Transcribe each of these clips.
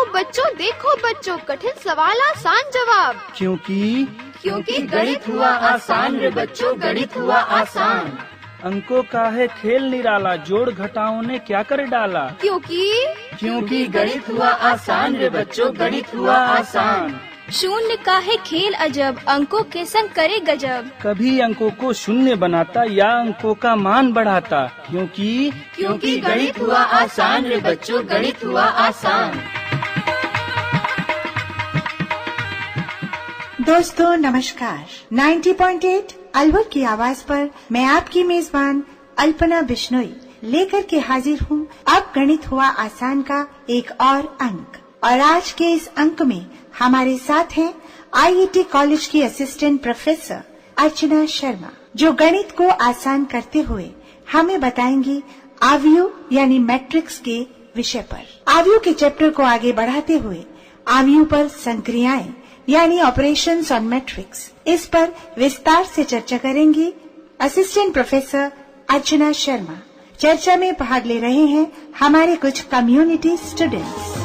देखो बच्चों कठिन सवाल आसान जवाब। क्योंकि गणित हुआ आसान रे बच्चों, गणित हुआ आसान। अंकों का है खेल निराला, जोड़ घटाओं ने क्या कर डाला। क्योंकि गणित हुआ आसान रे बच्चों, गणित हुआ आसान। शून्य का है खेल अजब, अंकों के संग करे गजब। कभी अंकों को शून्य बनाता या अंकों का मान बढ़ाता। क्योंकि गणित हुआ आसान रे बच्चों, गणित हुआ आसान। दोस्तों नमस्कार। 90.8 अलवर की आवाज पर मैं आपकी मेजबान अल्पना बिश्नोई लेकर के हाजिर हूँ अब गणित हुआ आसान का एक और अंक। और आज के इस अंक में हमारे साथ हैं आईआईटी कॉलेज की असिस्टेंट प्रोफेसर अर्चना शर्मा, जो गणित को आसान करते हुए हमें बताएंगी आव्यूह यानी मैट्रिक्स के विषय पर। आव्यूह के चैप्टर को आगे बढ़ाते हुए आव्यूह पर संक्रियाएं यानी ऑपरेशंस ऑन मैट्रिक्स, इस पर विस्तार से चर्चा करेंगी असिस्टेंट प्रोफेसर अर्चना शर्मा। चर्चा में भाग ले रहे हैं हमारे कुछ कम्युनिटी स्टूडेंट्स।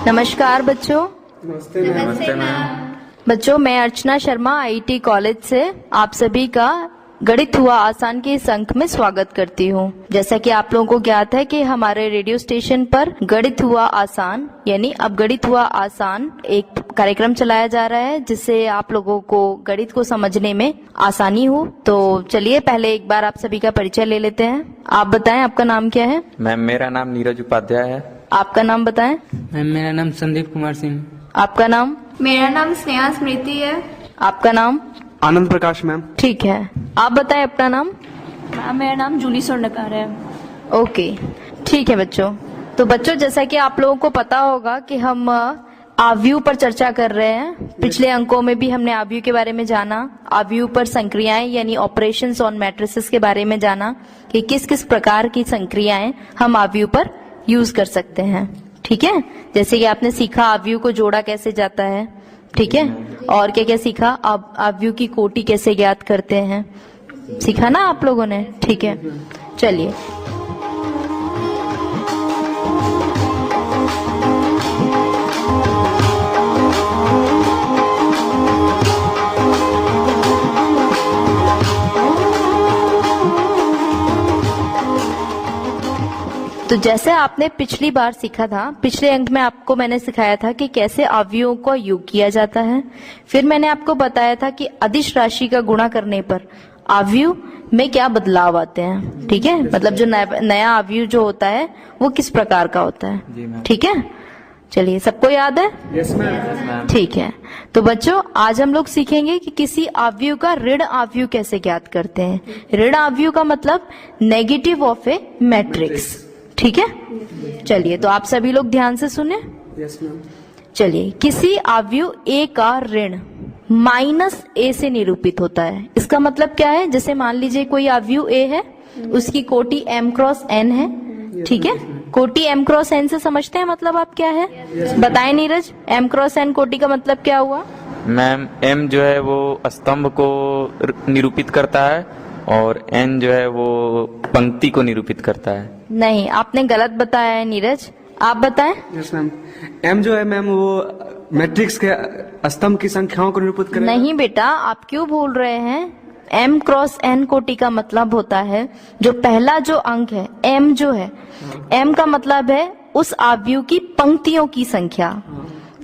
नमस्कार बच्चों। नमस्ते मैम। बच्चों मैं अर्चना शर्मा आईआईटी कॉलेज से आप सभी का गणित हुआ आसान के इस अंक में स्वागत करती हूँ। जैसा कि आप लोगों को ज्ञात है कि हमारे रेडियो स्टेशन पर गणित हुआ आसान यानी अब गणित हुआ आसान एक कार्यक्रम चलाया जा रहा है, जिससे आप लोगों को गणित को समझने में आसानी हो। तो चलिए पहले एक बार आप सभी का परिचय ले लेते हैं। आप बताएं आपका नाम क्या है। मैम मेरा नाम नीरज उपाध्याय है। आपका नाम बताएं। मैम मेरा नाम संदीप कुमार सिंह। आपका नाम। मेरा नाम स्नेहा स्मृति है। आपका नाम। आनंद प्रकाश मैम। ठीक है, आप बताएं अपना नाम। मेरा नाम जूली स्वर्णकार है। ओके ठीक है बच्चों। तो बच्चों जैसा कि आप लोगों को पता होगा कि हम आव्यूह पर चर्चा कर रहे हैं। पिछले अंकों में भी हमने आव्यूह के बारे में जाना, आव्यूह पर संक्रियाएं यानी ऑपरेशंस ऑन मैट्रिसेस के बारे में जाना कि किस किस प्रकार की संक्रियाएं हम आव्यूह पर यूज कर सकते हैं। ठीक है, जैसे कि आपने सीखा आव्यूह को जोड़ा कैसे जाता है। ठीक है, और क्या क्या सीखा, आव्यूह की कोटि कैसे ज्ञात करते हैं, सीखा ना आप लोगों ने। ठीक है, चलिए तो जैसे आपने पिछली बार सीखा था, पिछले अंक में आपको मैंने सिखाया था कि कैसे अवयवों का योग किया जाता है। फिर मैंने आपको बताया था कि अदिश राशि का गुणा करने पर अवयव में क्या बदलाव आते हैं। ठीक है, मतलब जो नया अवयव जो होता है वो किस प्रकार का होता है। ठीक है, चलिए सबको याद है। Yes ma'am. ठीक है, तो बच्चों आज हम लोग सीखेंगे कि किसी अवयव का ऋण अवयव कैसे ज्ञात करते हैं। ऋण अवयव का मतलब नेगेटिव ऑफ ए मैट्रिक्स। ठीक है, चलिए तो आप सभी लोग ध्यान से सुने। Yes ma'am. चलिए, किसी अवयव ए का ऋण माइनस ए से निरूपित होता है। इसका मतलब क्या है, जैसे मान लीजिए कोई अवयव ए है, उसकी कोटि m क्रॉस n है। ठीक है, कोटि m क्रॉस n से समझते हैं मतलब आप क्या है, बताएं नीरज। m क्रॉस n कोटि का मतलब क्या हुआ। मैम m जो है वो स्तंभ को निरूपित करता है और n जो है वो पंक्ति को निरूपित करता है। नहीं, आपने गलत बताया है नीरज, आप बताएं। Yes ma'am. m जो है मैम वो मैट्रिक्स के स्तंभ की संख्याओं को निरूपित करेगा। नहीं बेटा, आप क्यों भूल रहे हैं। m क्रॉस n कोटि का मतलब होता है जो पहला जो अंक है m जो है, m का मतलब है उस अवयव की पंक्तियों की संख्या।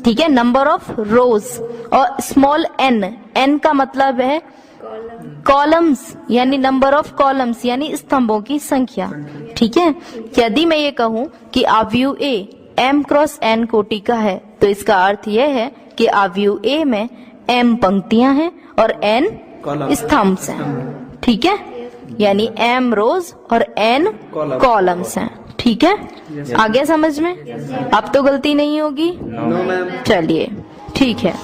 ठीक है, नंबर ऑफ रोज। और स्मॉल n का मतलब है कॉलम्स यानी नंबर ऑफ कॉलम्स यानी स्तंभों की संख्या। ठीक है, यदि मैं ये कहूं कि अवयव ए m क्रॉस n कोटि का है तो इसका अर्थ यह है कि अवयव ए में m पंक्तियां हैं और n स्तंभ हैं। ठीक है, यानी m रोज और n कॉलम्स हैं। ठीक है, आगे समझ में। अब तो गलती नहीं होगी। No ma'am. चलिए ठीक है।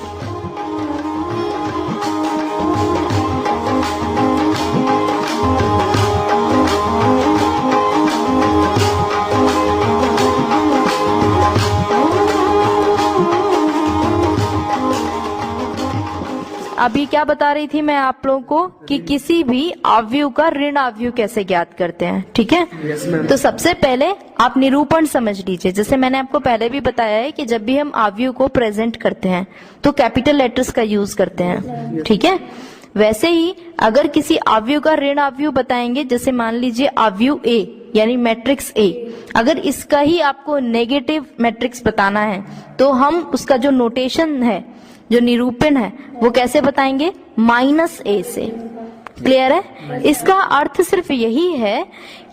अभी क्या बता रही थी मैं आप लोगों को कि किसी भी अवयव का ऋण अवयव कैसे ज्ञात करते हैं, ठीक है। तो सबसे पहले आप निरूपण समझ लीजिए। जैसे मैंने आपको पहले भी बताया है कि जब भी हम अवयव को प्रेजेंट करते हैं तो कैपिटल लेटर्स का यूज करते हैं, ठीक है। वैसे ही अगर किसी अवयव का ऋण अवयव बताएंगे, जैसे मान लीजिए अवयव ए यानी मैट्रिक्स ए, अगर इसका ही आपको नेगेटिव मैट्रिक्स बताना है तो हम उसका जो नोटेशन है, जो निरूपण है, वो कैसे बताएंगे? -a से। क्लियर है? इसका अर्थ सिर्फ यही है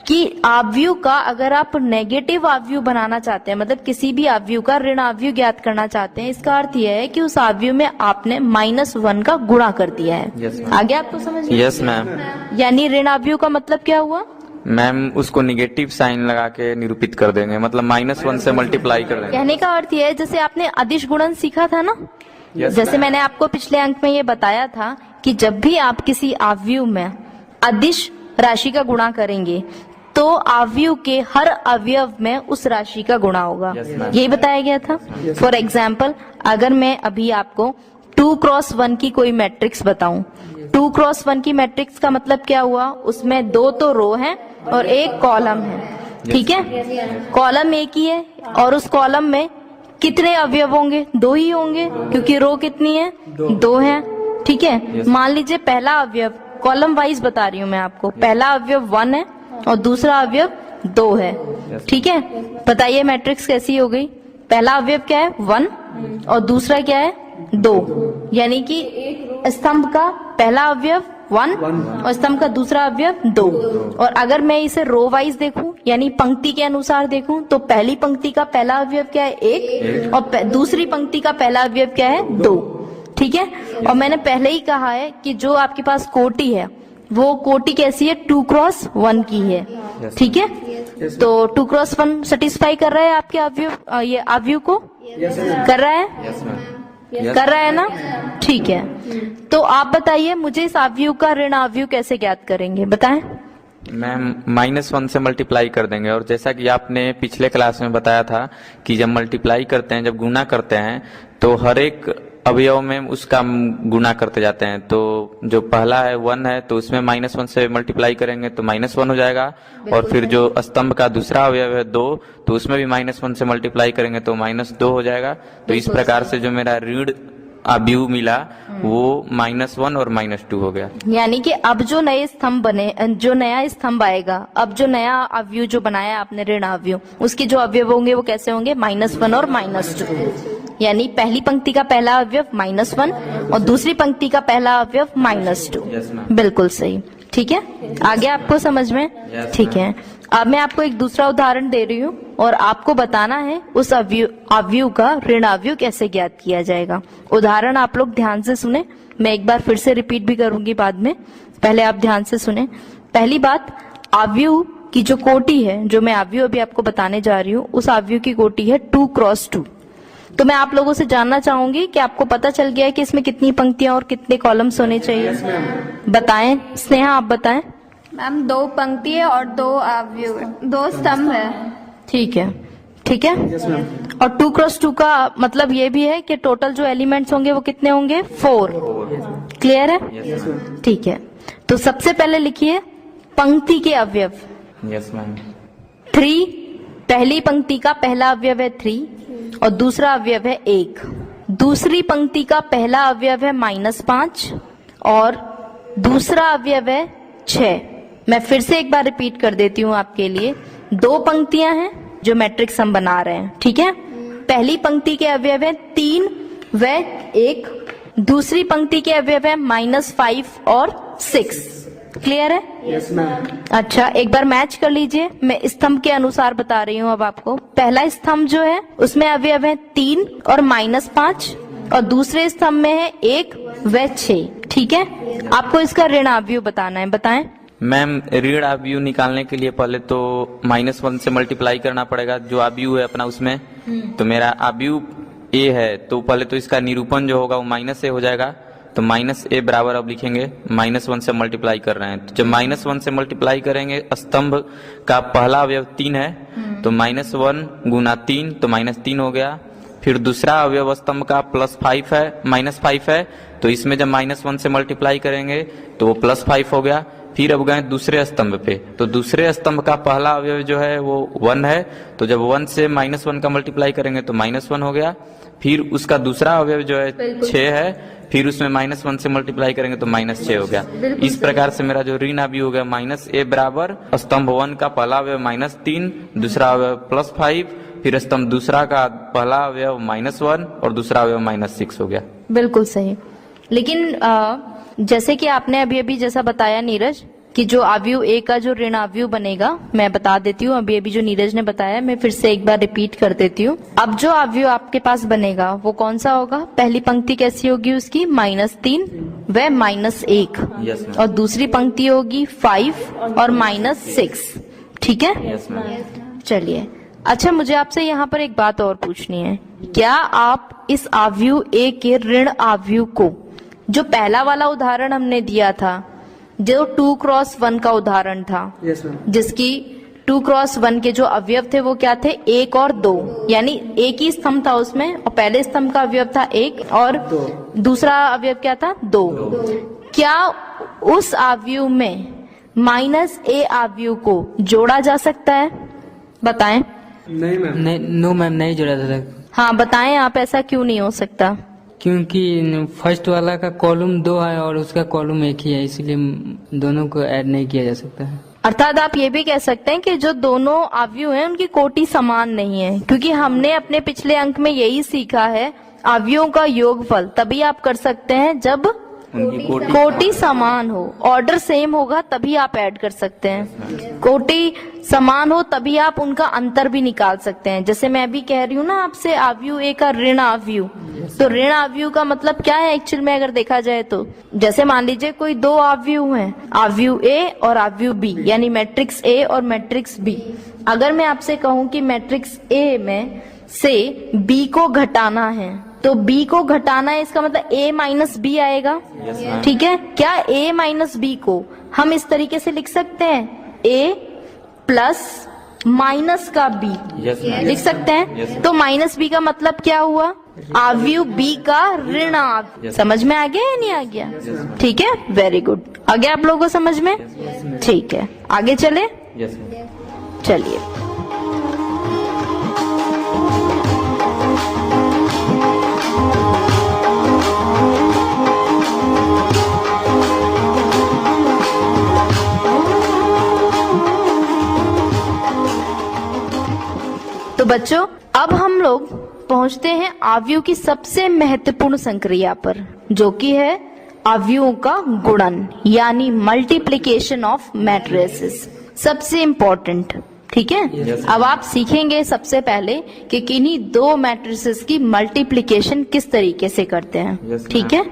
कि अवयव का अगर आप नेगेटिव अवयव बनाना चाहते हैं, मतलब किसी भी अवयव का ऋण अवयव ज्ञात करना चाहते हैं, इसका अर्थ यह है कि उस अवयव में आपने -1 का गुणा कर दिया है। आगे आपको समझ में? Yes ma'am. यानी ऋण अवयव का मतलब क्या हुआ? मैम उसको निगेटिव साइन लगा के निरूपित कर देंगे, मतलब -1 से मल्टीप्लाई कर देंगे। कहने का अर्थ यह है, जैसे आपने अदिश गुणन सीखा था ना, जैसे मैंने आपको पिछले अंक में ये बताया था कि जब भी आप किसी अवयव में अदिश राशि का गुणा करेंगे तो अवयव के हर अवयव में उस राशि का गुणा होगा, यही बताया गया था। फॉर एग्जाम्पल, अगर मैं अभी आपको 2x1 की कोई मैट्रिक्स बताऊं, 2x1 की मैट्रिक्स का मतलब क्या हुआ? उसमें 2 तो रो है और 1 कॉलम है, ठीक है। कॉलम एक ही है और उस कॉलम में कितने अवयव होंगे? 2 ही होंगे, क्योंकि रो कितनी है? 2 है, ठीक है। मान लीजिए पहला अवयव, कॉलम वाइज बता रही हूँ मैं आपको, पहला अवयव 1 है और दूसरा अवयव 2 है, ठीक है। बताइए मैट्रिक्स कैसी हो गई? पहला अवयव क्या है? 1 और दूसरा क्या है? 2, यानी कि स्तंभ का पहला अवयव 1 और स्तंभ का दूसरा अवयव 2। और अगर मैं इसे रो वाइज देखूं, यानी पंक्ति के अनुसार देखूं, तो पहली पंक्ति का पहला अवयव क्या है? 1 और दूसरी पंक्ति का पहला अवयव क्या है? 2, ठीक है। और मैंने पहले ही कहा है कि जो आपके पास कोटि है वो कोटि कैसी है? 2x1 की है, ठीक है। तो 2x1 सेटिस्फाई कर रहा है आपके अवयव, ये अवयव को कर रहा है? कर रहा है ना? ठीक है। तो आप बताइए मुझे इस अवयव का ऋण अवयव कैसे ज्ञात करेंगे, बताएं। मैम -1 से मल्टीप्लाई कर देंगे, और जैसा कि आपने पिछले क्लास में बताया था कि जब मल्टीप्लाई करते हैं, जब गुणा करते हैं, तो हर एक अवयव में उसका गुणा करते जाते हैं। तो जो पहला है 1 है, तो उसमें -1 से मल्टीप्लाई करेंगे तो -1 हो जाएगा। और फिर जो स्तंभ का दूसरा अवयव है 2, तो उसमें भी -1 से मल्टीप्लाई करेंगे तो -2 हो जाएगा। तो इस प्रकार से जो मेरा ऋण अवयव मिला वो -1 और -2 हो गया। यानी कि अब जो नए स्तंभ बने, जो नया स्तंभ आएगा, अब जो नया अवयव जो बनाया आपने ऋण अवयव, उसके जो अवयव होंगे वो कैसे होंगे? -1 और -2। यानी पहली पंक्ति का पहला अवयव -1 और दूसरी पंक्ति का पहला अवयव -2। बिल्कुल सही, ठीक है। आगे आपको समझ में? ठीक है। अब मैं आपको एक दूसरा उदाहरण दे रही हूँ और आपको बताना है उस अवयव का ऋण अवयव कैसे ज्ञात किया जाएगा। उदाहरण आप लोग ध्यान से सुने, मैं एक बार फिर से रिपीट भी करूंगी बाद में, पहले आप ध्यान से सुने। पहली बात, अवयव की जो कोटि है, जो मैं अवयव अभी आपको बताने जा रही हूँ, उस अवयव की कोटि है 2x2। तो मैं आप लोगों से जानना चाहूंगी कि आपको पता चल गया है कि इसमें कितनी पंक्तियां और कितने कॉलम्स होने चाहिए? बताएं। स्नेहा आप बताएं। मैम 2 पंक्ति है और 2 अवयव, 2 स्तंभ है। ठीक है, ठीक है। और 2x2 का मतलब ये भी है कि टोटल जो एलिमेंट्स होंगे वो कितने होंगे? 4। क्लियर है? ठीक है। तो सबसे पहले लिखिए पंक्ति के अवयव। Yes ma'am. 3, पहली पंक्ति का पहला अवयव है 3 और दूसरा अवयव है 1। दूसरी पंक्ति का पहला अवयव है -5 और दूसरा अवयव है 6। मैं फिर से एक बार रिपीट कर देती हूँ आपके लिए। 2 पंक्तियां हैं जो मैट्रिक्स हम बना रहे हैं, ठीक है। पहली पंक्ति के अवयव है 3 व 1, दूसरी पंक्ति के अवयव है -5 और 6। क्लियर है? Yes ma'am. अच्छा, एक बार मैच कर लीजिए। मैं स्तंभ के अनुसार बता रही हूँ अब आपको। पहला स्तंभ जो है उसमें अवयव है 3 और -5 और दूसरे स्तंभ में है 1 व 6, ठीक है। आपको इसका ऋण अवयव बताना है, बताएं। मैम ऋण अवयव निकालने के लिए पहले तो -1 से मल्टीप्लाई करना पड़ेगा जो अवयव है अपना उसमें। तो मेरा अवयव a है, तो पहले तो इसका निरूपण जो होगा वो -a हो जाएगा। तो -a बराबर अब लिखेंगे -1 से मल्टीप्लाई कर रहे हैं। तो जब -1 से मल्टीप्लाई करेंगे, स्तंभ का पहला अवयव 3 है, तो -1 गुना 3 तो -3 हो गया। फिर दूसरा अवयव स्तंभ का +5 है, -5 है, तो इसमें जब -1 से मल्टीप्लाई करेंगे तो वो +5 हो गया। फिर अब गए दूसरे स्तंभ पे, तो दूसरे स्तंभ का पहला अवयव जो है वो 1 है, तो जब 1 से -1 का मल्टीप्लाई करेंगे तो -1 हो गया। फिर उसका दूसरा अवयव जो है 6 है, फिर उसमें -1 से मल्टीप्लाई करेंगे तो -6 हो गया। इस प्रकार से मेरा जो ऋण अवयव हो गया -a बराबर स्तंभ 1 का पहला अवयव -3, दूसरा अवयव +5, फिर स्तंभ दूसरा का पहला अवयव -1 और दूसरा अवयव -6 हो गया। बिल्कुल सही। लेकिन जैसे कि आपने अभी अभी जैसा बताया नीरज कि जो अवयव ए का जो ऋण अवयव बनेगा, मैं बता देती हूँ। अभी अभी जो नीरज ने बताया मैं फिर से एक बार रिपीट कर देती हूँ। अब जो अवयव आपके पास बनेगा वो कौन सा होगा? पहली पंक्ति कैसी होगी उसकी? -3 व -1, और दूसरी पंक्ति होगी 5 और -6। ठीक है, चलिए। अच्छा, मुझे आपसे यहाँ पर एक बात और पूछनी है। क्या आप इस अवयव ए के ऋण अवयव को, जो पहला वाला उदाहरण हमने दिया था, जो 2x1 का उदाहरण था, जिसकी 2x1 के जो अवयव थे वो क्या थे? 1 और 2, यानी एक ही स्तंभ था उसमें, और पहले स्तंभ का अवयव था 1 और दूसरा अवयव क्या था? 2। क्या उस अवयव में -a अवयव को जोड़ा जा सकता है? बताएं। नहीं मैम। नहीं, नो मैम, नहीं जोड़ा जा सकता। हाँ बताएं आप, ऐसा क्यों नहीं हो सकता? क्योंकि फर्स्ट वाला का कॉलम 2 है और उसका कॉलम 1 ही है, इसलिए दोनों को ऐड नहीं किया जा सकता है। अर्थात आप ये भी कह सकते हैं कि जो दोनों अवयव हैं उनकी कोटि समान नहीं है, क्योंकि हमने अपने पिछले अंक में यही सीखा है, अवयवों का योगफल तभी आप कर सकते हैं जब कोटि समान हो, ऑर्डर सेम होगा तभी आप ऐड कर सकते हैं। कोटि समान हो तभी आप उनका अंतर भी निकाल सकते हैं। जैसे मैं भी कह रही हूँ ना आपसे, अवयव ए का ऋण अवयव, तो ऋण अवयव का मतलब क्या है एक्चुअल में अगर देखा जाए तो? जैसे मान लीजिए कोई दो अवयव हैं, अवयव ए और अवयव बी, यानी मैट्रिक्स ए और मैट्रिक्स बी। अगर मैं आपसे कहूँ कि मैट्रिक्स ए में से बी को घटाना है, तो बी को घटाना है, इसका मतलब a माइनस बी आएगा। ठीक है, क्या a माइनस बी को हम इस तरीके से लिख सकते हैं? a प्लस माइनस का b लिख सकते हैं। तो माइनस बी का मतलब क्या हुआ? अवयव b का ऋण अवयव। समझ में आ गया या नहीं आ गया? ठीक है, वेरी गुड। आ गया आप लोगों को समझ में? ठीक है, आगे चले। चलिए, तो बच्चों अब हम लोग पहुंचते हैं अवयव की सबसे महत्वपूर्ण संक्रिया पर, जो कि है अवयवों का गुणन, यानी मल्टीप्लिकेशन ऑफ मैट्रिसेस। सबसे इम्पोर्टेंट। ठीक है, अब आप सीखेंगे सबसे पहले कि किन्हीं दो मैट्रिसेस की मल्टीप्लिकेशन किस तरीके से करते हैं। ठीक है,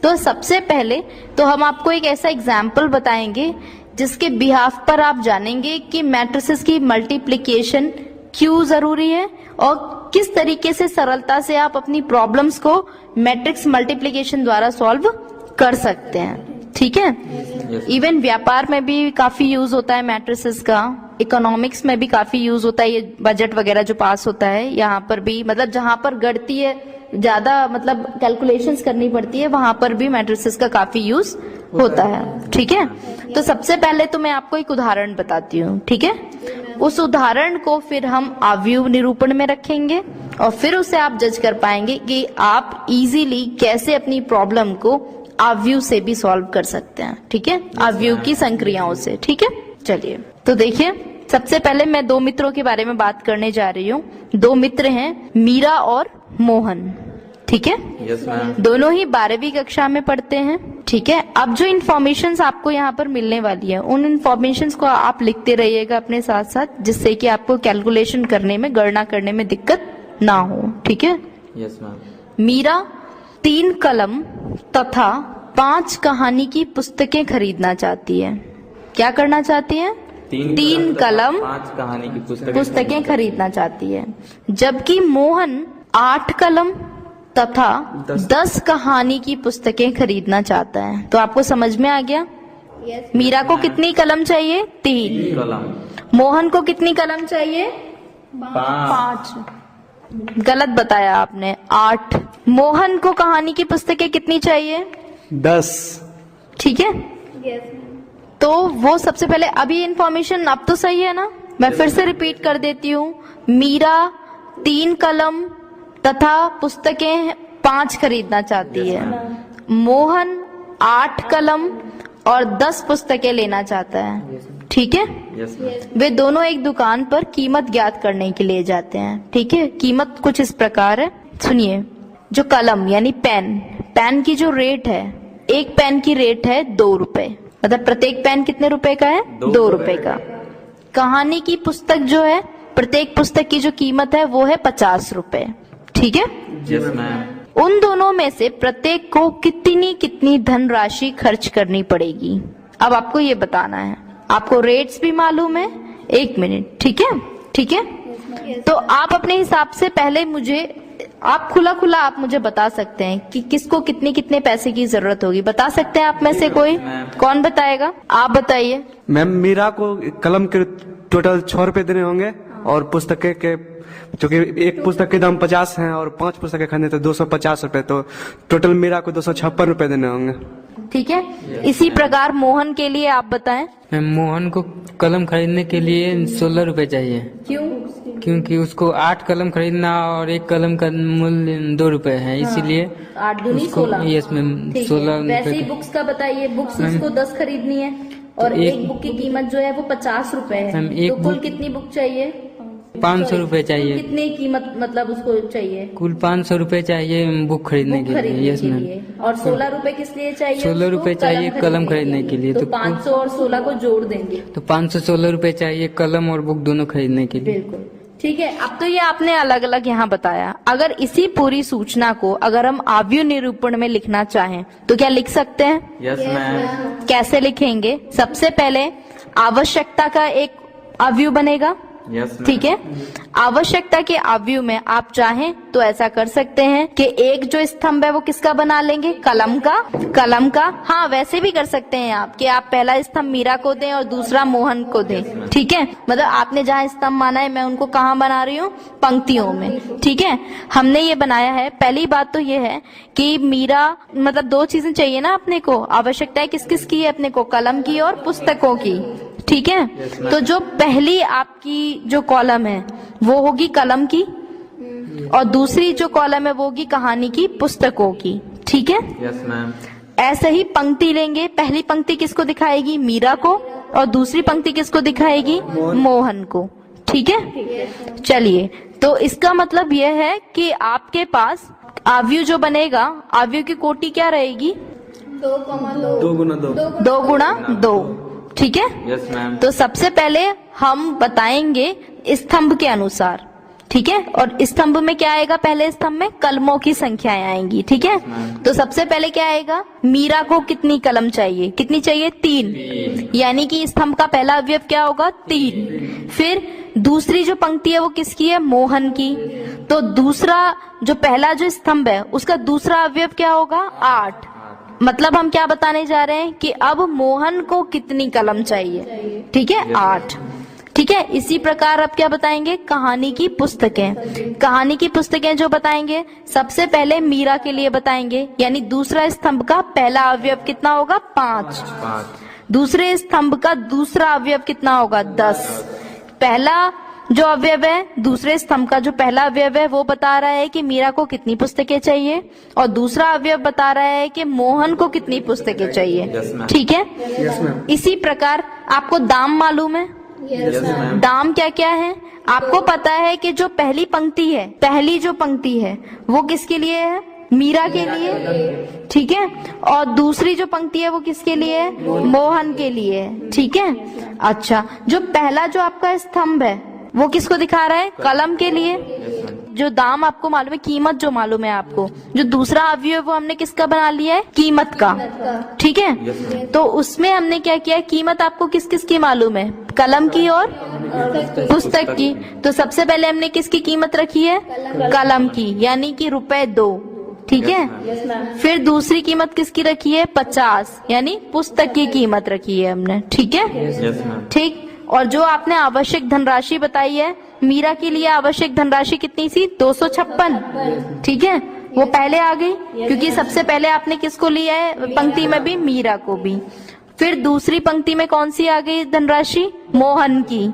तो सबसे पहले तो हम आपको एक ऐसा एग्जाम्पल बताएंगे जिसके बिहाफ पर आप जानेंगे कि मैट्रिसेस की मल्टीप्लिकेशन क्यों जरूरी है और किस तरीके से सरलता से आप अपनी प्रॉब्लम्स को मैट्रिक्स मल्टीप्लिकेशन द्वारा सॉल्व कर सकते हैं। ठीक है, इवन व्यापार में भी काफी यूज होता है मैट्रिसेस का, इकोनॉमिक्स में भी काफी यूज होता है, ये बजट वगैरह जो पास होता है यहाँ पर भी, मतलब जहां पर गढ़ती है ज्यादा, मतलब कैलकुलेशंस करनी पड़ती है, वहां पर भी मैट्रिसेस का काफी यूज होता है। ठीक है, तो सबसे पहले तो मैं आपको एक उदाहरण बताती हूँ। ठीक है, उस उदाहरण को फिर हम अवयव निरूपण में रखेंगे और फिर उसे आप जज कर पाएंगे कि आप इजीली कैसे अपनी प्रॉब्लम को अवयव से भी सॉल्व कर सकते हैं। ठीक है, अवयव की संक्रियाओं से। ठीक है, चलिए तो देखिए, सबसे पहले मैं दो मित्रों के बारे में बात करने जा रही हूँ। दो मित्र हैं, मीरा और मोहन। ठीक है, दोनों ही 12वीं कक्षा में पढ़ते हैं। ठीक है, अब जो इन्फॉर्मेशन आपको यहाँ पर मिलने वाली है, उन इन्फॉर्मेशन को आप लिखते रहिएगा अपने साथ साथ, जिससे कि आपको कैलकुलेशन करने में, गणना करने में दिक्कत ना हो। ठीक है, मीरा 3 कलम तथा 5 कहानी की पुस्तकें खरीदना चाहती है। क्या करना चाहती है? 3 कलम 5 कहानी की पुस्तकें खरीदना चाहती है, जबकि मोहन 8 कलम तथा 10 कहानी की पुस्तकें खरीदना चाहता है। तो आपको समझ में आ गया? मीरा को कितनी कलम चाहिए? 3 कलम। मोहन को कितनी कलम चाहिए? 5। गलत बताया आपने, 8। मोहन को कहानी की पुस्तकें कितनी चाहिए? 10। ठीक है, तो वो सबसे पहले, अभी इंफॉर्मेशन अब तो सही है ना? मैं फिर से रिपीट कर देती हूँ। मीरा 3 कलम तथा पुस्तकें 5 खरीदना चाहती है। मोहन 8 कलम और 10 पुस्तकें लेना चाहता है। ठीक है, वे दोनों एक दुकान पर कीमत ज्ञात करने के लिए जाते हैं। ठीक है, कीमत कुछ इस प्रकार है, सुनिए। जो कलम यानी पेन की जो रेट है, एक पेन की रेट है 2 रुपए, मतलब प्रत्येक पेन कितने रुपए का है? 2 रुपए का। कहानी की पुस्तक जो है, प्रत्येक पुस्तक की जो कीमत है वो है 50 रुपए। ठीक है, उन दोनों में से प्रत्येक को कितनी धनराशि खर्च करनी पड़ेगी? अब आपको ये बताना है। आपको रेट्स भी मालूम है। 1 मिनट, ठीक है? ठीक है, तो आप अपने हिसाब से पहले आप खुला आप मुझे बता सकते हैं कि किसको कितने पैसे की जरूरत होगी। बता सकते हैं आप में से कोई? कौन बताएगा? आप बताइए। मैम, मीरा को कलम के टोटल 6 रुपए देने होंगे और पुस्तकें के, जो कि एक पुस्तक के दाम 50 हैं और 5 पुस्तकें खरीदने तो 250 रुपए, तो टोटल मीरा को 256 रुपए देने होंगे। ठीक है, इसी प्रकार मोहन के लिए आप बताएं। मोहन को कलम खरीदने के लिए 16 रुपए चाहिए। क्यों? क्योंकि उसको 8 कलम खरीदना और एक कलम का मूल्य 2 रुपए है, इसीलिए 8 दूनी 16। यस मैम, 16 वैसे ही रुपए। बुक्स का बताइए। बुक्स उसको 10 खरीदनी है और एक बुक की कीमत जो है वो 50 रुपए है। तो कुल कितनी बुक चाहिए? 500 रुपए चाहिए। कितनी कीमत मतलब उसको चाहिए? कुल 500 रुपए चाहिए बुक खरीदने के लिए। Yes ma'am. और 16 रुपए किस लिए चाहिए? 16 रुपए चाहिए कलम खरीदने के लिए। तो 500 और 16 को जोड़ देंगे तो 516 रुपए चाहिए कलम और बुक दोनों खरीदने के लिए। बिल्कुल ठीक है। अब तो ये आपने अलग अलग यहाँ बताया। अगर इसी पूरी सूचना को अगर हम आव्यूह निरूपण में लिखना चाहें तो क्या लिख सकते हैं? Yes ma'am. कैसे लिखेंगे? सबसे पहले आवश्यकता का एक आव्यूह बनेगा। ठीक है, आवश्यकता के आव्यूह में आप चाहें तो ऐसा कर सकते हैं कि एक जो स्तंभ है वो किसका बना लेंगे? कलम का। हाँ, वैसे भी कर सकते हैं आप कि आप पहला स्तंभ मीरा को दें और दूसरा मोहन को दें। ठीक है, मतलब आपने जहाँ स्तंभ माना है मैं उनको कहाँ बना रही हूँ? पंक्तियों में। ठीक है, हमने ये बनाया है। पहली बात तो ये है कि मीरा, मतलब 2 चीजें चाहिए ना अपने को। आवश्यकताएं किस किस की है अपने को? कलम की और पुस्तकों की। ठीक है, तो जो पहली आपकी जो कॉलम है वो होगी कलम की और दूसरी जो कॉलम है वो होगी कहानी की पुस्तकों की। ठीक है, यस मैम। ऐसे ही पंक्ति लेंगे। पहली पंक्ति किसको दिखाएगी? मीरा को, और दूसरी पंक्ति किसको दिखाएगी? मोहन को। ठीक है, चलिए, तो इसका मतलब यह है कि आपके पास आव्यूह जो बनेगा, आव्यूह की कोटि क्या रहेगी? 2 गुणा 2। ठीक है, यस मैम। तो सबसे पहले हम बताएंगे स्तंभ के अनुसार। ठीक है, और स्तंभ में क्या आएगा? पहले स्तंभ में कलमों की संख्याएं आएंगी। ठीक है, तो सबसे पहले क्या आएगा? मीरा को कितनी कलम चाहिए? कितनी चाहिए? 3। यानी कि स्तंभ का पहला अवयव क्या होगा? 3। फिर दूसरी जो पंक्ति है वो किसकी है? मोहन की। तो दूसरा जो पहला जो स्तंभ है उसका दूसरा अवयव क्या होगा? 8। मतलब हम क्या बताने जा रहे हैं कि अब मोहन को कितनी कलम चाहिए? ठीक है, 8। ठीक है, इसी प्रकार अब क्या बताएंगे? कहानी की पुस्तकें। कहानी की पुस्तकें जो बताएंगे सबसे पहले मीरा के लिए बताएंगे, यानी दूसरा स्तंभ का पहला अवयव कितना होगा? 5। दूसरे स्तंभ का दूसरा अवयव कितना होगा? 10। पहला जो अवयव है, दूसरे स्तंभ का जो पहला अवयव है वो बता रहा है कि मीरा को कितनी पुस्तकें चाहिए, और दूसरा अवयव बता रहा है कि मोहन को कितनी पुस्तकें चाहिए। ठीक है, इसी प्रकार आपको दाम मालूम है? दाम क्या क्या है? आपको पता है कि जो पहली पंक्ति है, पहली जो पंक्ति है वो किसके लिए है? मीरा के लिए। ठीक है, और दूसरी जो पंक्ति है वो किसके लिए है? मोहन के लिए। ठीक है, अच्छा, जो पहला जो आपका स्तंभ है वो किसको दिखा रहा है? कलम के लिए। जो दाम आपको मालूम है, कीमत जो मालूम है आपको, जो दूसरा अवयव वो हमने किसका बना लिया है? कीमत का। ठीक है, तो उसमें हमने क्या किया? कीमत आपको किस किस की मालूम है? कलम की और पुस्तक की। तो सबसे पहले हमने किसकी कीमत रखी है? कलम की, यानी कि ₹2। ठीक है, फिर दूसरी कीमत किसकी रखी है? 50, यानी पुस्तक की कीमत रखी है हमने। ठीक है, ठीक। और जो आपने आवश्यक धनराशि बताई है मीरा के लिए आवश्यक धनराशि कितनी थी? 256। ठीक है, वो पहले आ गई क्योंकि सबसे पहले आपने किसको लिया है पंक्ति में भी? मीरा को भी। फिर दूसरी पंक्ति में कौन सी आ गई धनराशि? मोहन की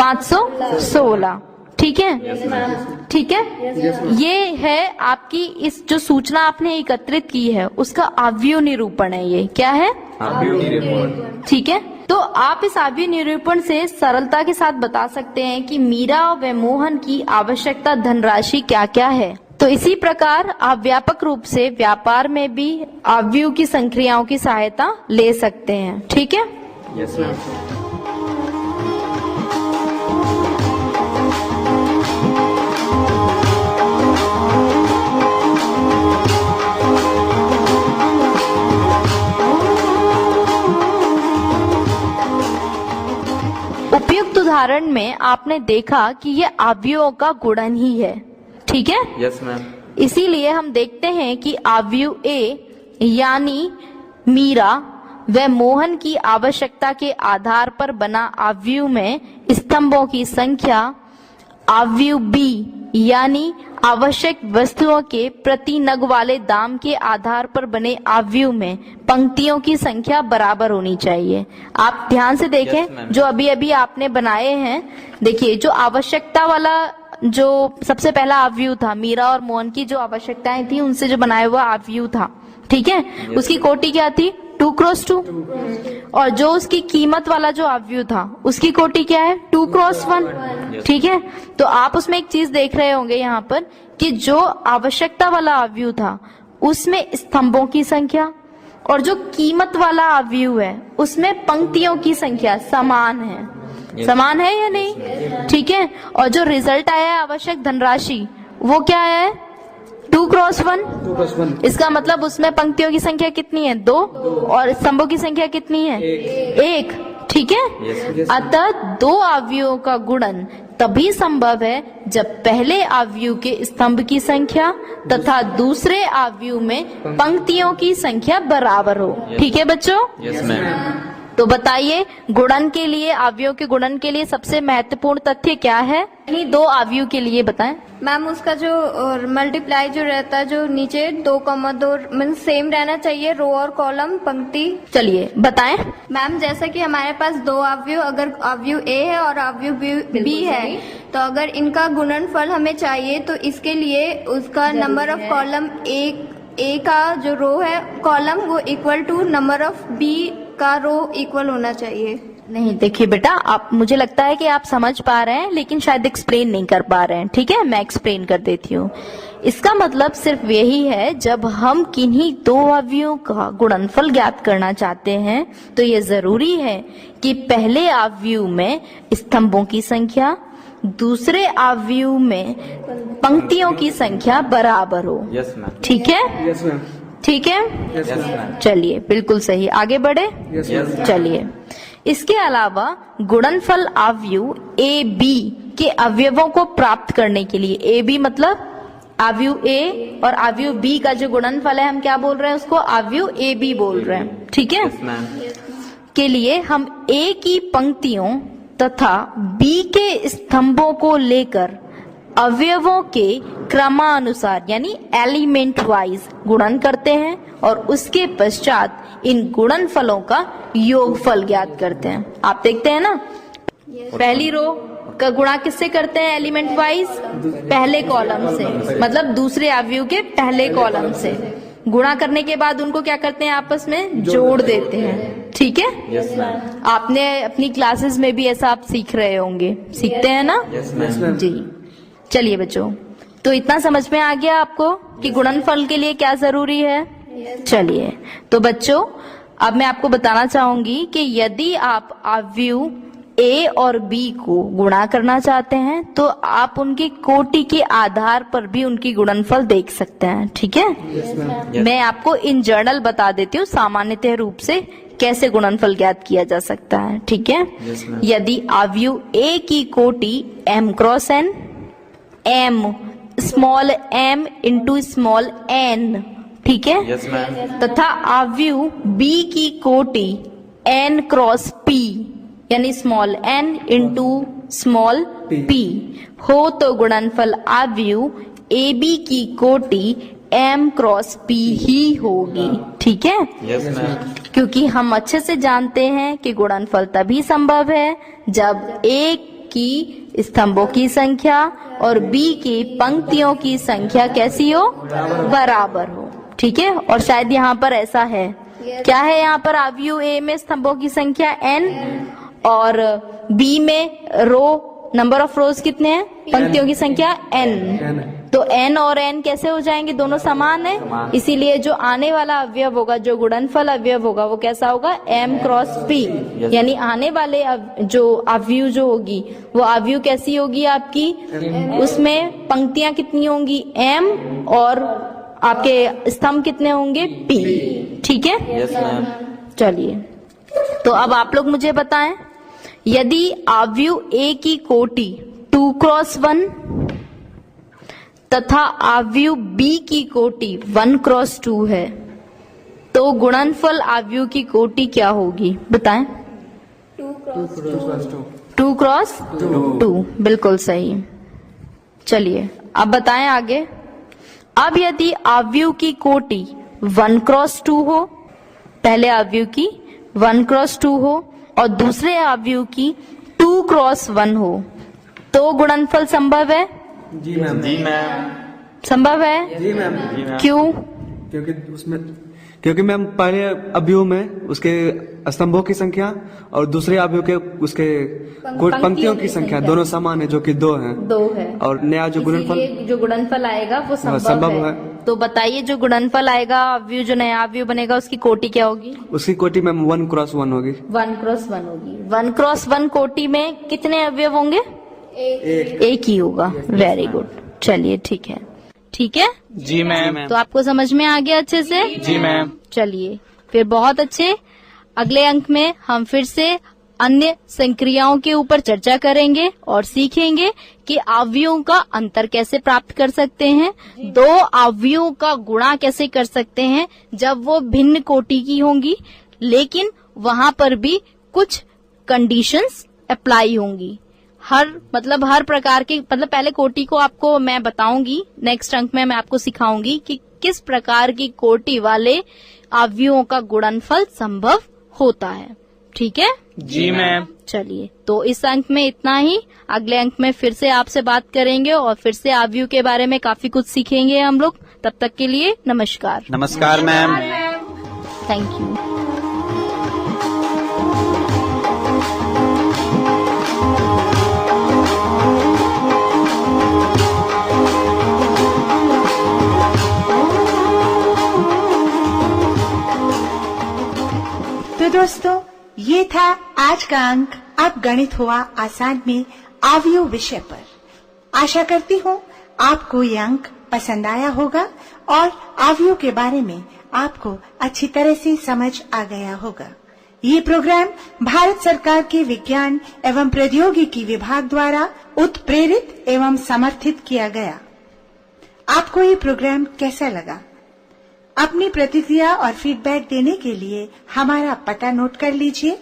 516। ठीक है, ठीक है। ये है आपकी इस जो सूचना आपने एकत्रित की है उसका आव्यूह निरूपण है। ये क्या है? आव्यूह निरूपण। ठीक है, तो आप इस आव्यूह निरूपण से सरलता के साथ बता सकते हैं कि मीरा व मोहन की आवश्यकता धनराशि क्या क्या है। तो इसी प्रकार आप व्यापक रूप से व्यापार में भी आव्यूह की संक्रियाओं की सहायता ले सकते हैं। ठीक है। Yes ma'am. उपयुक्त उदाहरण में आपने देखा कि ये आव्यूहों का गुणन ही है। ठीक है। Yes ma'am. इसीलिए हम देखते हैं कि आव्यूह ए यानी मीरा व मोहन की आवश्यकता के आधार पर बना आव्यूह में स्तंभों की संख्या, आव्यूह बी यानी आवश्यक वस्तुओं के प्रति नग वाले दाम के आधार पर बने आव्यूह में पंक्तियों की संख्या बराबर होनी चाहिए। आप ध्यान से देखें जो अभी अभी आपने बनाए हैं। देखिए जो आवश्यकता वाला जो सबसे पहला आव्यूह था मीरा और मोहन की जो आवश्यकताएं थी उनसे जो बनाया हुआ आव्यूह था। ठीक है, उसकी कोटि क्या थी? 2x2। और जो उसकी कीमत वाला जो आव्यूह था उसकी कोटि क्या है? 2x1। ठीक है, तो आप उसमें एक चीज देख रहे होंगे यहाँ पर कि जो आवश्यकता वाला आव्यूह था उसमें स्तंभों की संख्या और जो कीमत वाला आव्यूह है उसमें पंक्तियों की संख्या समान है। समान है या नहीं? ठीक है, और जो रिजल्ट आया है आवश्यक धनराशि वो क्या है? 2x1। इसका मतलब उसमें पंक्तियों की संख्या कितनी है? 2 और स्तंभों की संख्या कितनी है? 1। ठीक है, अतः दो आव्यूहों का गुणन तभी संभव है जब पहले आव्यूह के स्तंभ की संख्या तथा दूसरे आव्यूह में पंक्तियों की संख्या बराबर हो। ठीक है बच्चों? Yes ma'am. तो बताइए गुणन के लिए, आव्यूह के गुणन के लिए सबसे महत्वपूर्ण तथ्य क्या है? इन्हीं दो आव्यूह के लिए बताएं। मैम उसका जो मल्टीप्लाई जो रहता है जो नीचे 2,2 मीन्स सेम रहना चाहिए, रो और कॉलम पंक्ति। चलिए बताएं। मैम जैसा कि हमारे पास दो आव्यूह, अगर आव्यूह ए है और आव्यूह बी है तो अगर इनका गुणनफल हमें चाहिए तो इसके लिए उसका नंबर ऑफ कॉलम ए का जो रो है कॉलम वो equal to number of B का रो इक्वल होना चाहिए। नहीं देखिए बेटा, आप मुझे लगता है कि आप समझ पा रहे हैं लेकिन शायद एक्सप्लेन नहीं कर पा रहे हैं। ठीक है, मैं एक्सप्लेन कर देती हूँ। इसका मतलब सिर्फ यही है जब हम किन्हीं दो आव्यूहों का गुणनफल ज्ञात करना चाहते हैं तो ये जरूरी है कि पहले आव्यूह में स्तंभों की संख्या, दूसरे आव्यूह में पंक्तियों की संख्या बराबर हो। Yes ma'am. ठीक है? Yes ma'am. ठीक है? Yes ma'am. चलिए बिल्कुल सही, आगे बढ़े। चलिए, इसके अलावा गुणनफल आव्यूह ए बी के अवयवों को प्राप्त करने के लिए, ए बी मतलब आव्यूह ए और आव्यूह बी का जो गुणनफल है हम क्या बोल रहे हैं उसको? आव्यूह ए बी बोल रहे हैं। ठीक है? Yes ma'am. के लिए हम ए की पंक्तियों तथा बी के स्तंभों को लेकर अवयवों के क्रमानुसार यानी एलिमेंट वाइज गुणन करते हैं और उसके पश्चात इन गुणनफलों का योगफल ज्ञात करते हैं। आप देखते हैं ना, पहली रो का गुणा किससे करते हैं? एलिमेंट वाइज पहले कॉलम से, मतलब दूसरे आव्यूह के पहले कॉलम से। गुणा करने के बाद उनको क्या करते हैं? आपस में जोड़ देते हैं। ठीक है? Yes ma'am. आपने अपनी क्लासेस में भी ऐसा आप सीख रहे होंगे, सीखते हैं ना? Yes ma'am. जी। चलिए बच्चों, तो इतना समझ में आ गया आपको कि गुणनफल के लिए क्या जरूरी है? चलिए, तो बच्चों अब मैं आपको बताना चाहूंगी कि यदि आप आव्यूह ए और बी को गुणा करना चाहते हैं तो आप उनकी कोटि के आधार पर भी उनकी गुणनफल देख सकते हैं। ठीक है? मैं आपको इन जर्नल बता देती हूँ सामान्यतः रूप से कैसे गुणनफल ज्ञात किया जा सकता है। ठीक है? यदि आव्यूह ए की कोटि m cross n, m small m into small n, ठीक है? Yes ma'am. तथा आव्यूह b की कोटि n क्रॉस p यानी small n into small P हो तो गुणनफल आव्यूह AB की कोटि M क्रॉस P ही होगी। ठीक है? Yes ma'am. क्योंकि हम अच्छे से जानते हैं कि गुणनफल तभी संभव है जब A की स्तंभों की संख्या और B की पंक्तियों की संख्या कैसी हो? बराबर हो। ठीक है? और शायद यहाँ पर ऐसा है। क्या है यहाँ पर? आव्यूह A में स्तंभों की संख्या n और B में रो नंबर ऑफ रोज कितने हैं? पंक्तियों की संख्या n। तो n और n कैसे हो जाएंगे? दोनों समान है, इसीलिए जो आने वाला अवयव होगा, जो गुणनफल अवयव होगा, वो कैसा होगा? m cross p। यानी आने वाले जो अवयव जो होगी वो अवयव कैसी होगी आपकी? उसमें पंक्तियां कितनी होंगी? m और आपके स्तंभ कितने होंगे? p। ठीक है? Yes ma'am. चलिए, तो अब आप लोग मुझे बताएं, यदि आव्यूह A की कोटि 2 क्रॉस 1 तथा आव्यूह B की कोटि 1 क्रॉस 2 है, तो गुणनफल आव्यूह की कोटि क्या होगी? बताएं। 2 क्रॉस 2। बिल्कुल सही। चलिए, अब बताएं आगे। अब यदि आव्यूह की कोटि 1 क्रॉस 2 हो, पहले आव्यूह की 1 क्रॉस 2 हो और दूसरे आव्यूह की 2 क्रॉस 1 हो, तो गुणनफल संभव है? जी मैम। जी मैम। संभव है? जी मैम। क्यों? क्योंकि मैम पहले अवयव में उसके स्तंभों की संख्या और दूसरे अवयव के उसके पंक्तियों की संख्या दोनों समान है, जो कि 2 है। 2 है। और नया जो जो गुणनफल आएगा वो संभव है। तो बताइए, जो गुणनफल आएगा अवयव, जो नया अवयव बनेगा, उसकी कोटि क्या होगी? उसकी कोटि मैम 1 क्रॉस 1 होगी। 1 क्रॉस 1 होगी। 1 क्रॉस 1 कोटि में कितने अवयव होंगे? एक ही होगा। Very good. चलिए, ठीक है। ठीक है? जी मैम। तो आपको समझ में आ गया अच्छे से? जी मैम। चलिए, फिर बहुत अच्छे। अगले अंक में हम फिर से अन्य संक्रियाओं के ऊपर चर्चा करेंगे और सीखेंगे कि अवयवों का अंतर कैसे प्राप्त कर सकते हैं, 2 अवयवों का गुणा कैसे कर सकते हैं जब वो भिन्न कोटि की होंगी, लेकिन वहां पर भी कुछ कंडीशंस अप्लाई होंगी। हर प्रकार की, पहले कोटि को आपको मैं बताऊंगी, नेक्स्ट अंक में मैं आपको सिखाऊंगी कि किस प्रकार की कोटि वाले अवयवों का गुणनफल संभव होता है। ठीक है? जी मैम। चलिए, तो इस अंक में इतना ही। अगले अंक में फिर से आपसे बात करेंगे और फिर से अवयव के बारे में काफी कुछ सीखेंगे हम लोग। तब तक के लिए नमस्कार। नमस्कार मैम। Thank you. तो दोस्तों, ये था आज का अंक अब गणित हुआ आसान में अवयव विषय पर। आशा करती हूँ आपको ये अंक पसंद आया होगा और अवयव के बारे में आपको अच्छी तरह से समझ आ गया होगा। ये प्रोग्राम भारत सरकार के विज्ञान एवं प्रौद्योगिकी विभाग द्वारा उत्प्रेरित एवं समर्थित किया गया। आपको ये प्रोग्राम कैसा लगा? अपनी प्रतिक्रिया और फीडबैक देने के लिए हमारा पता नोट कर लीजिए।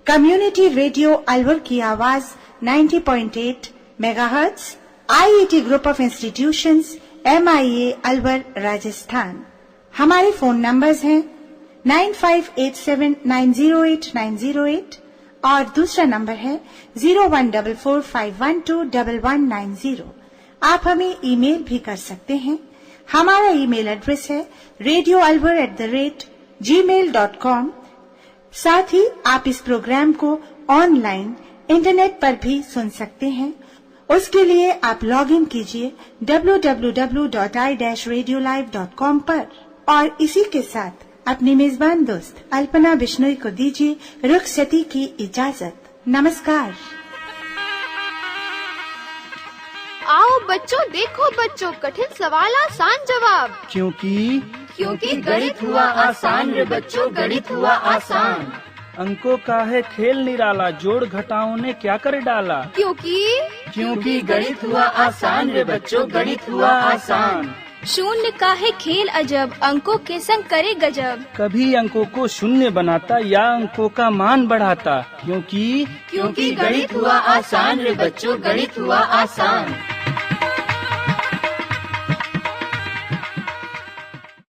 कम्युनिटी रेडियो अलवर की आवाज 90.8 megahertz, IET group of institutions, MIA Alwar, Rajasthan. हमारे फोन नंबर्स हैं 9587908908 और दूसरा नंबर है 0144512190। आप हमें ईमेल भी कर सकते हैं। हमारा ईमेल एड्रेस है radioalvar@gmail.com। साथ ही आप इस प्रोग्राम को ऑनलाइन इंटरनेट पर भी सुन सकते हैं। उसके लिए आप लॉग इन कीजिए www.i-radiolive.com पर। और इसी के साथ अपनी मेजबान दोस्त अल्पना बिश्नोई को दीजिए रुखसती की इजाजत। नमस्कार। आओ बच्चों, देखो बच्चों, कठिन सवाल आसान जवाब। क्योंकि गणित हुआ आसान रे बच्चों, गणित हुआ आसान। अंकों का है खेल निराला, जोड़ घटाओं ने क्या कर डाला। क्योंकि गणित हुआ आसान रे बच्चों, गणित हुआ आसान। शून्य का है खेल अजब, अंकों के संग करे गजब। कभी अंकों को शून्य बनाता या अंकों का मान बढ़ाता, क्योंकि क्योंकि गणित हुआ आसान रे बच्चों, गणित हुआ आसान।